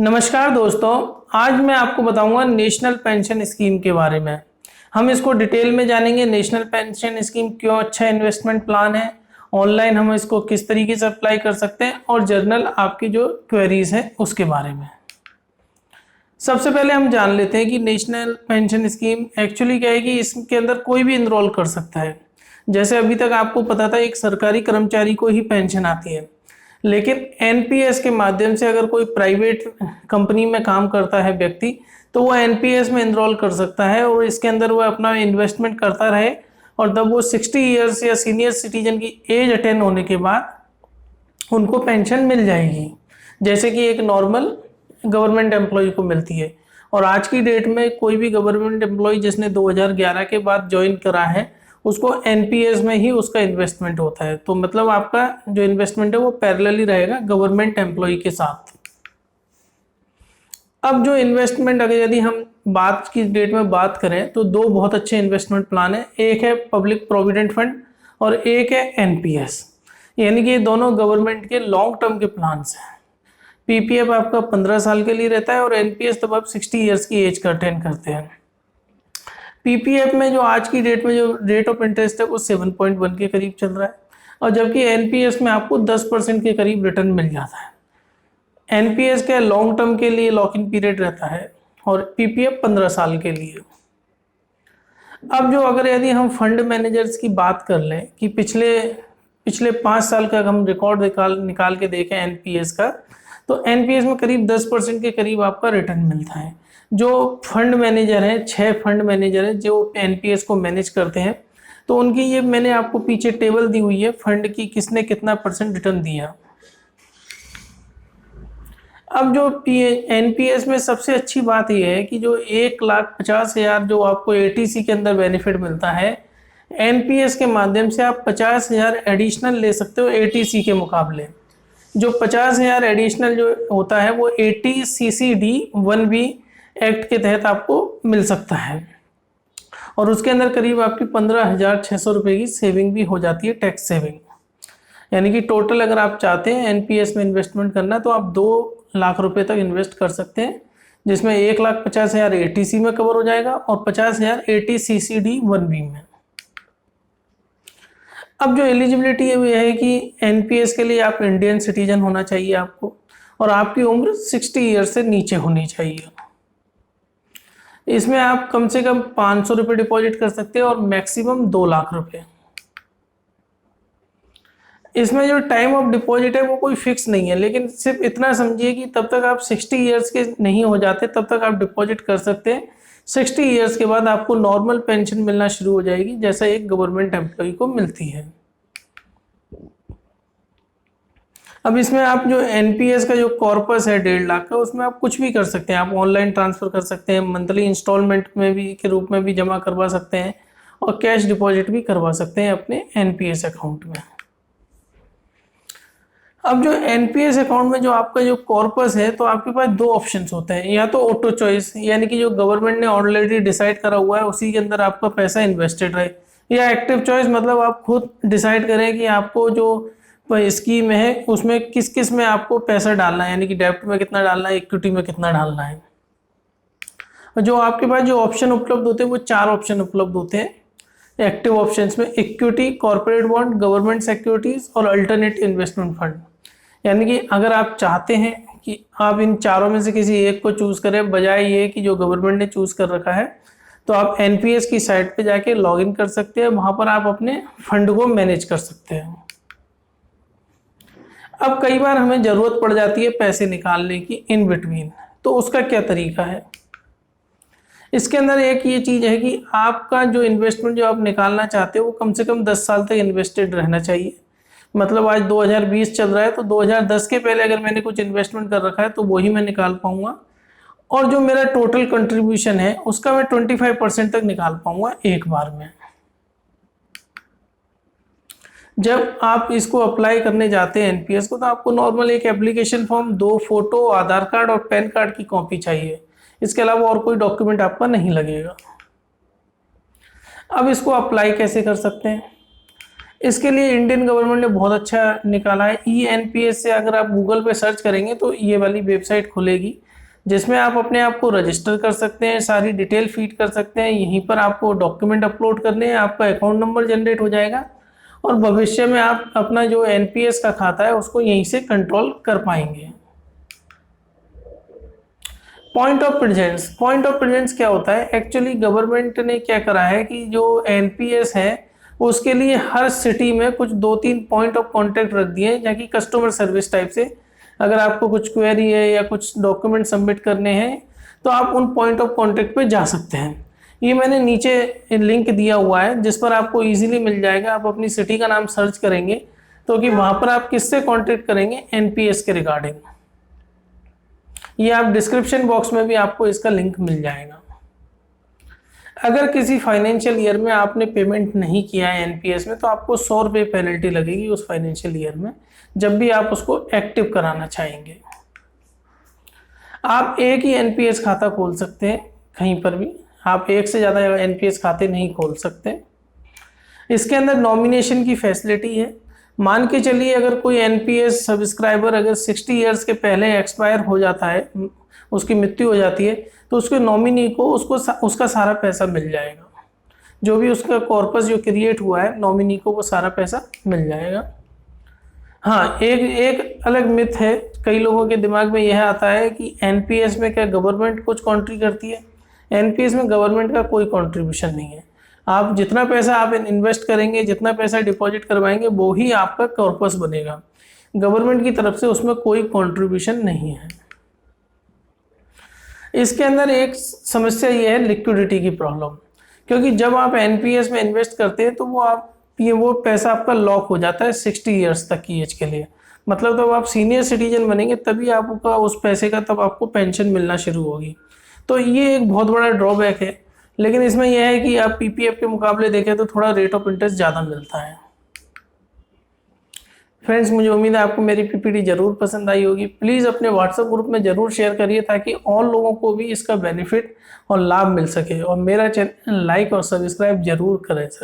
नमस्कार दोस्तों, आज मैं आपको बताऊंगा नेशनल पेंशन स्कीम के बारे में। हम इसको डिटेल में जानेंगे। नेशनल पेंशन स्कीम क्यों अच्छा इन्वेस्टमेंट प्लान है, ऑनलाइन हम इसको किस तरीके से अप्लाई कर सकते हैं और जर्नल आपकी जो क्वेरीज है उसके बारे में। सबसे पहले हम जान लेते हैं कि नेशनल पेंशन स्कीम एक्चुअली क्या है कि इसके अंदर कोई भी इनरोल कर सकता है। जैसे अभी तक आपको पता था एक सरकारी कर्मचारी को ही पेंशन आती है, लेकिन एनपीएस के माध्यम से अगर कोई प्राइवेट कंपनी में काम करता है व्यक्ति, तो वो एनपीएस में इनरोल कर सकता है और इसके अंदर वो अपना इन्वेस्टमेंट करता रहे और तब वो 60 ईयर्स या सीनियर सिटीजन की एज अटेन होने के बाद उनको पेंशन मिल जाएगी, जैसे कि एक नॉर्मल गवर्नमेंट एम्प्लॉय को मिलती है। और आज की डेट में कोई भी गवर्नमेंट एम्प्लॉय जिसने 2011 के बाद ज्वाइन करा है उसको एनपीएस में ही उसका इन्वेस्टमेंट होता है। तो मतलब आपका जो इन्वेस्टमेंट है वो पैरेलली रहेगा गवर्नमेंट एम्प्लॉय के साथ। अब जो इन्वेस्टमेंट अगर यदि हम बात की डेट में बात करें तो दो बहुत अच्छे इन्वेस्टमेंट प्लान है, एक है पब्लिक प्रोविडेंट फंड और एक है एनपीएस, यानी कि ये दोनों गवर्नमेंट के लॉन्ग टर्म के प्लान्स हैं। पीपीएफ आपका 15 साल के लिए रहता है और एनपीएस तब आप 60 ईयर्स की एज का अटेन करते हैं। पीपीएफ में जो आज की डेट में जो रेट ऑफ इंटरेस्ट है वो 7.1 के करीब चल रहा है और जबकि एनपीएस में आपको 10% के करीब रिटर्न मिल जाता है। एनपीएस का लॉन्ग टर्म के लिए लॉक इन पीरियड रहता है और पीपीएफ 15 साल के लिए। अब जो अगर यदि हम फंड मैनेजर्स की बात कर लें कि पिछले 5 साल का हम रिकॉर्ड निकाल के देखें एनपीएस का, तो एनपीएस में करीब 10% के करीब आपका रिटर्न मिलता है। जो फंड मैनेजर हैं, 6 फंड मैनेजर हैं जो एनपीएस को मैनेज करते हैं, तो उनकी ये मैंने आपको पीछे टेबल दी हुई है फंड की किसने कितना % रिटर्न दिया। अब जो एनपीएस में सबसे अच्छी बात यह है कि जो 1,50,000 जो आपको एटीसी के अंदर बेनिफिट मिलता है, एनपीएस के माध्यम से आप 50,000 एडिशनल ले सकते हो एटीसी के मुकाबले। जो 50,000 एडिशनल जो होता है वो 80 CCD 1B एक्ट के तहत आपको मिल सकता है और उसके अंदर करीब आपकी 15,600 रुपये की सेविंग भी हो जाती है, टैक्स सेविंग। यानी कि टोटल अगर आप चाहते हैं एनपीएस में इन्वेस्टमेंट करना तो आप 2 लाख रुपए तक इन्वेस्ट कर सकते हैं, जिसमें 1,50,000 एटीसी में कवर हो जाएगा और 50,000 80 CCD 1B में। अब जो एलिजिबिलिटी है वो यह है कि एनपीएस के लिए आप इंडियन सिटीजन होना चाहिए आपको और आपकी उम्र 60 ईयर से नीचे होनी चाहिए। इसमें आप कम से कम 500 रुपये डिपॉजिट कर सकते हैं और मैक्सिमम 2 लाख रुपए। इसमें जो टाइम ऑफ डिपॉजिट है वो कोई फिक्स नहीं है, लेकिन सिर्फ इतना समझिए कि तब तक आप 60 ईयर्स के नहीं हो जाते तब तक आप डिपॉजिट कर सकते हैं। 60 ईयर्स के बाद आपको नॉर्मल पेंशन मिलना शुरू हो जाएगी जैसा एक गवर्नमेंट एम्प्लॉय को मिलती है। अब इसमें आप जो एनपीएस का जो कॉर्पस है 1.5 लाख का, उसमें आप कुछ भी कर सकते हैं। आप ऑनलाइन ट्रांसफ़र कर सकते हैं, मंथली इंस्टॉलमेंट में भी के रूप में भी जमा करवा सकते हैं और कैश डिपॉजिट भी करवा सकते हैं अपने एनपीएस अकाउंट में। अब जो एनपीएस अकाउंट में जो आपका जो कॉर्पस है, तो आपके पास 2 ऑप्शंस होते हैं, या तो ऑटो चॉइस यानी कि जो गवर्नमेंट ने ऑलरेडी डिसाइड करा हुआ है उसी के अंदर आपका पैसा इन्वेस्टेड रहे, या एक्टिव चॉइस मतलब आप खुद डिसाइड करें कि आपको जो स्कीम है उसमें किस किस में आपको पैसा डालना है, यानी कि डेब्ट में कितना डालना है, इक्विटी में कितना डालना है। जो आपके पास जो ऑप्शन उपलब्ध होते हैं वो 4 ऑप्शन उपलब्ध होते हैं एक्टिव ऑप्शंस में: equity, corporate bond, government securities और अल्टरनेट इन्वेस्टमेंट फंड। यानी कि अगर आप चाहते हैं कि आप इन चारों में से किसी एक को चूज करें बजाय ये कि जो गवर्नमेंट ने चूज कर रखा है, तो आप एनपीएस की साइट पे जाके लॉगिन कर सकते हैं, वहां पर आप अपने फंड को मैनेज कर सकते हैं। अब कई बार हमें ज़रूरत पड़ जाती है पैसे निकालने की इन बिटवीन, तो उसका क्या तरीका है। इसके अंदर एक ये चीज़ है कि आपका जो इन्वेस्टमेंट जो आप निकालना चाहते हो वो कम से कम 10 साल तक इन्वेस्टेड रहना चाहिए। मतलब आज 2020 चल रहा है तो 2010 के पहले अगर मैंने कुछ इन्वेस्टमेंट कर रखा है तो वही मैं निकाल पाऊंगा, और जो मेरा टोटल कंट्रीब्यूशन है उसका मैं 25% तक निकाल पाऊंगा एक बार में। जब आप इसको अप्लाई करने जाते हैं एनपीएस को, तो आपको नॉर्मल एक एप्लीकेशन फॉर्म, 2 फोटो, आधार कार्ड और पैन कार्ड की कॉपी चाहिए। इसके अलावा और कोई डॉक्यूमेंट आपका नहीं लगेगा। अब इसको अप्लाई कैसे कर सकते हैं। इसके लिए इंडियन गवर्नमेंट ने बहुत अच्छा निकाला है। ENPS से अगर आप गूगल पे सर्च करेंगे तो ये वाली वेबसाइट खुलेगी, जिसमें आप अपने आप को रजिस्टर कर सकते हैं, सारी डिटेल फीड कर सकते हैं। यहीं पर आपको डॉक्यूमेंट अपलोड करने हैं, आपका अकाउंट नंबर जनरेट हो जाएगा और भविष्य में आप अपना जो NPS का खाता है उसको यहीं से कंट्रोल कर पाएंगे। पॉइंट ऑफ प्रेजेंस क्या होता है? एक्चुअली गवर्नमेंट ने क्या करा है कि जो NPS है उसके लिए हर सिटी में कुछ 2-3 पॉइंट ऑफ कांटेक्ट रख दिए हैं, जहाँ की कस्टमर सर्विस टाइप से अगर आपको कुछ क्वेरी है या कुछ डॉक्यूमेंट सबमिट करने हैं तो आप उन पॉइंट ऑफ कांटेक्ट पे जा सकते हैं। ये मैंने नीचे लिंक दिया हुआ है जिस पर आपको इजीली मिल जाएगा। आप अपनी सिटी का नाम सर्च करेंगे तो कि वहाँ पर आप किससे कांटेक्ट करेंगे NPS के रिगार्डिंग। ये आप डिस्क्रिप्शन बॉक्स में भी आपको इसका लिंक मिल जाएगा। अगर किसी फाइनेंशियल ईयर में आपने पेमेंट नहीं किया है NPS में तो आपको 100 रुपये पेनल्टी लगेगी उस फाइनेंशियल ईयर में, जब भी आप उसको एक्टिव कराना चाहेंगे। आप एक ही NPS खाता खोल सकते हैं कहीं पर भी, आप एक से ज़्यादा NPS खाते नहीं खोल सकते। इसके अंदर नॉमिनेशन की फैसिलिटी है। मान के चलिए अगर कोई NPS सब्सक्राइबर अगर 60 ईयर्स के पहले एक्सपायर हो जाता है, उसकी मृत्यु हो जाती है, तो उसके नॉमिनी को उसका सारा पैसा मिल जाएगा। जो भी उसका कॉर्पस जो क्रिएट हुआ है नॉमिनी को वो सारा पैसा मिल जाएगा। हाँ, एक अलग मिथ है कई लोगों के दिमाग में यह आता है कि NPS में क्या गवर्नमेंट कुछ कॉन्ट्री करती है? NPS में गवर्नमेंट का कोई कॉन्ट्रीब्यूशन नहीं है। आप जितना पैसा आप इन्वेस्ट करेंगे, जितना पैसा डिपॉजिट करवाएंगे, वो ही आपका कॉर्पस बनेगा। गवर्नमेंट की तरफ से उसमें कोई कॉन्ट्रीब्यूशन नहीं है। इसके अंदर एक समस्या ये है लिक्विडिटी की प्रॉब्लम, क्योंकि जब आप NPS में इन्वेस्ट करते हैं तो वो पैसा आपका लॉक हो जाता है 60 ईयर्स तक की एज के लिए। मतलब तब आप सीनियर सिटीजन बनेंगे तभी आपका उस पैसे का तब आपको पेंशन मिलना शुरू होगी। तो ये एक बहुत बड़ा ड्रॉबैक है। लेकिन इसमें यह है कि आप PPF के मुकाबले देखें तो थोड़ा रेट ऑफ इंटरेस्ट ज़्यादा मिलता है। फ्रेंड्स, मुझे उम्मीद है आपको मेरी PPT जरूर पसंद आई होगी। प्लीज़ अपने व्हाट्सएप ग्रुप में ज़रूर शेयर करिए ताकि और लोगों को भी इसका बेनिफिट और लाभ मिल सके, और मेरा चैनल लाइक और सब्सक्राइब जरूर करें सर।